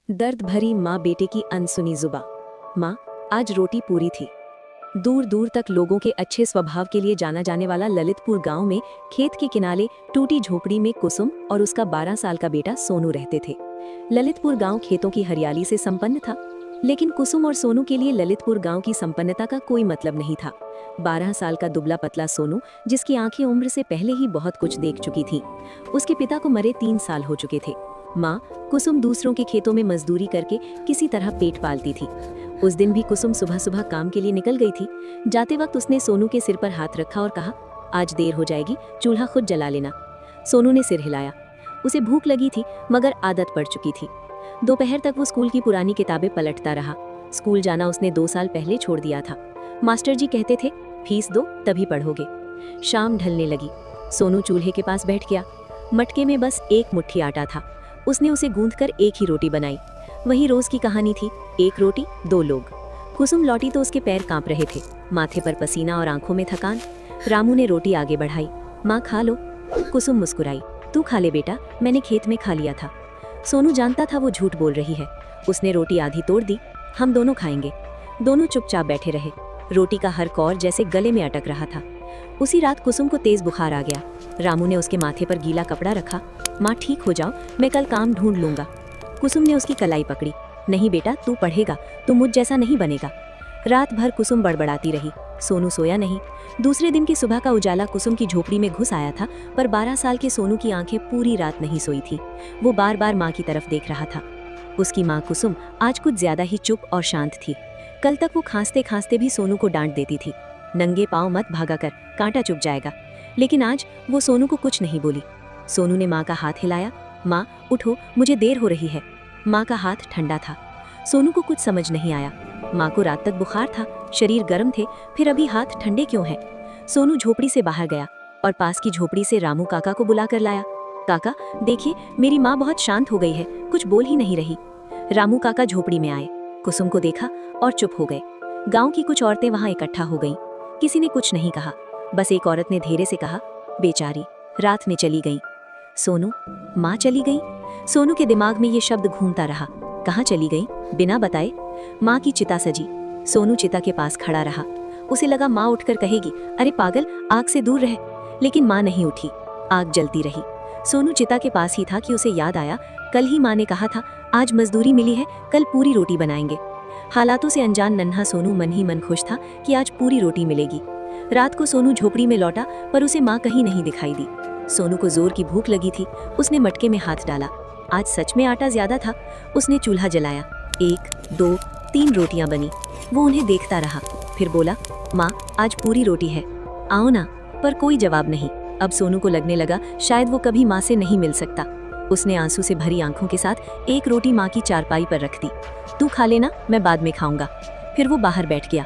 दर्द भरी माँ बेटे की अनसुनी जुबा। माँ, आज रोटी पूरी थी। दूर दूर तक लोगों के अच्छे स्वभाव के लिए जाना जाने वाला ललितपुर गांव में खेत के किनारे टूटी झोपड़ी में कुसुम और उसका 12 साल का बेटा सोनू रहते थे। ललितपुर गांव खेतों की हरियाली से संपन्न था, लेकिन कुसुम और सोनू के लिए ललितपुर गांव की संपन्नता का कोई मतलब नहीं था। 12 साल का दुबला पतला सोनू, जिसकी आंखें उम्र से पहले ही बहुत कुछ देख चुकी थी, उसके पिता को मरे 3 साल हो चुके थे। माँ कुसुम दूसरों के खेतों में मजदूरी करके किसी तरह पेट पालती थी। उस दिन भी कुसुम सुबह सुबह काम के लिए निकल गई थी। जाते वक्त उसने सोनू के सिर पर हाथ रखा और कहा, आज देर हो जाएगी, चूल्हा खुद जला लेना। सोनू ने सिर हिलाया। उसे भूख लगी थी, मगर आदत पड़ चुकी थी। दोपहर तक वो स्कूल की पुरानी किताबें पलटता रहा। स्कूल जाना उसने 2 साल पहले छोड़ दिया था। मास्टर जी कहते थे, फीस दो तभी पढ़ोगे। शाम ढलने लगी। सोनू चूल्हे के पास बैठ गया। मटके में बस एक मुट्ठी आटा था। उसने उसे गूंथकर एक ही रोटी बनाई। वही रोज की कहानी थी, एक रोटी 2 लोग। कुसुम लौटी तो उसके पैर कांप रहे थे, माथे पर पसीना और आंखों में थकान। रामू ने रोटी आगे बढ़ाई। माँ खा लो। कुसुम मुस्कुराई। तू खा ले बेटा, मैंने खेत में खा लिया था। सोनू जानता था वो झूठ बोल रही है। उसने रोटी आधी तोड़ दी। हम दोनों खाएंगे। दोनों चुपचाप बैठे रहे। रोटी का हर कौर जैसे गले में अटक रहा था। उसी रात कुसुम को तेज बुखार आ गया। रामू ने उसके माथे पर गीला कपड़ा रखा। माँ ठीक हो जाओ, मैं कल काम ढूंढ लूंगा। कुसुम ने उसकी कलाई पकड़ी। नहीं बेटा, तू पढ़ेगा, तू मुझ जैसा नहीं बनेगा। रात भर कुसुम बड़बड़ाती रही। सोनू सोया नहीं। दूसरे दिन की सुबह का उजाला कुसुम की झोपड़ी में घुस आया था, पर 12 साल के सोनू की आंखें पूरी रात नहीं सोई थी। वो बार बार माँ की तरफ देख रहा था। उसकी माँ कुसुम आज कुछ ज्यादा ही चुप और शांत थी। कल तक वो खांसते खांसते भी सोनू को डांट देती थी, नंगे पाँव मत भागा कर, कांटा चुभ जाएगा। लेकिन आज वो सोनू को कुछ नहीं बोली। सोनू ने माँ का हाथ हिलाया। माँ उठो, मुझे देर हो रही है। माँ का हाथ ठंडा था। सोनू को कुछ समझ नहीं आया। माँ को रात तक बुखार था, शरीर गर्म थे, फिर अभी हाथ ठंडे क्यों हैं? सोनू झोपड़ी से बाहर गया और पास की झोपड़ी से रामू काका को बुला कर लाया। काका देखिए, मेरी माँ बहुत शांत हो गई है, कुछ बोल ही नहीं रही। रामू काका झोपड़ी में आए, कुसुम को देखा और चुप हो गए। गांव की कुछ औरतें वहां इकट्ठा हो गईं। किसी ने कुछ नहीं कहा। बस एक औरत ने धीरे से कहा, बेचारी रात में चली गई। सोनू, माँ चली गई? सोनू के दिमाग में ये शब्द घूमता रहा। कहाँ चली गई? बिना बताए? माँ की चिता सजी। सोनू चिता के पास खड़ा रहा। उसे लगा माँ उठकर कहेगी, अरे पागल, आग से दूर रह। लेकिन माँ नहीं उठी। आग जलती रही। सोनू चिता के पास ही था कि उसे याद आया, कल ही माँ ने कहा था, आज मजदूरी मिली है, कल पूरी रोटी बनाएंगे। हालातों से अनजान नन्हा सोनू मन ही मन खुश था कि आज पूरी रोटी मिलेगी। रात को सोनू झोपड़ी में लौटा, पर उसे माँ कहीं नहीं दिखाई दी। सोनू को जोर की भूख लगी थी। उसने मटके में हाथ डाला। आज सच में आटा ज्यादा था। उसने चूल्हा जलाया। 1, 2, 3 रोटियां बनी। वो उन्हें देखता रहा, फिर बोला, माँ आज पूरी रोटी है, आओ ना। पर कोई जवाब नहीं। अब सोनू को लगने लगा शायद वो कभी माँ से नहीं मिल सकता। उसने आंसू से भरी आंखों के साथ एक रोटी माँ की चारपाई पर रख दी। तू खा लेना, मैं बाद में खाऊंगा। फिर वो बाहर बैठ गया।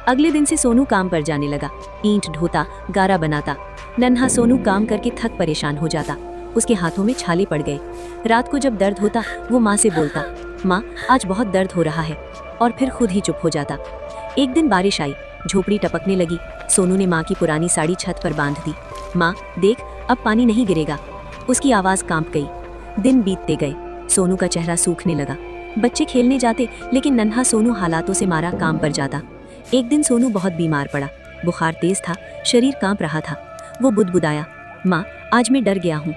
अगले दिन से सोनू काम पर जाने लगा। ईंट ढोता, गारा बनाता। नन्हा सोनू काम करके थक परेशान हो जाता। उसके हाथों में छाले पड़ गए। रात को जब दर्द होता, वो माँ से बोलता, माँ आज बहुत दर्द हो रहा है, और फिर खुद ही चुप हो जाता। एक दिन बारिश आई, झोपड़ी टपकने लगी। सोनू ने माँ की पुरानी साड़ी छत पर बांध दी। माँ देख, अब पानी नहीं गिरेगा। उसकी आवाज़ कांप गई। दिन बीतते गए। सोनू का चेहरा सूखने लगा। बच्चे खेलने जाते, लेकिन नन्हा सोनू हालातों से मारा काम पर जाता। एक दिन सोनू बहुत बीमार पड़ा। बुखार तेज था, शरीर कांप रहा था। वो बुदबुदाया, माँ आज मैं डर गया हूँ।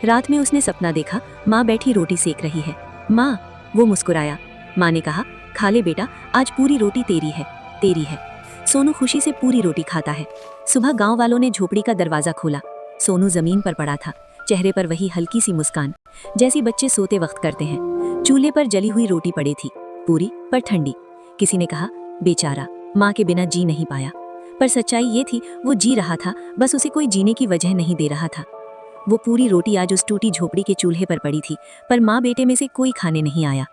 रात में उसने सपना देखा, माँ बैठी रोटी सेक रही है। माँ, वो मुस्कुराया। माँ ने कहा, खा ले बेटा, आज पूरी रोटी तेरी है, तेरी है। सोनू खुशी से पूरी रोटी खाता है। सुबह गांव वालों ने झोपड़ी का दरवाजा खोला। सोनू जमीन पर पड़ा था, चेहरे पर वही हल्की सी मुस्कान जैसी बच्चे सोते वक्त करते हैं। चूल्हे पर जली हुई रोटी पड़ी थी, पूरी पर ठंडी। किसी ने कहा, बेचारा माँ के बिना जी नहीं पाया। पर सच्चाई ये थी, वो जी रहा था, बस उसे कोई जीने की वजह नहीं दे रहा था। वो पूरी रोटी आज उस टूटी झोपड़ी के चूल्हे पर पड़ी थी, पर माँ बेटे में से कोई खाने नहीं आया।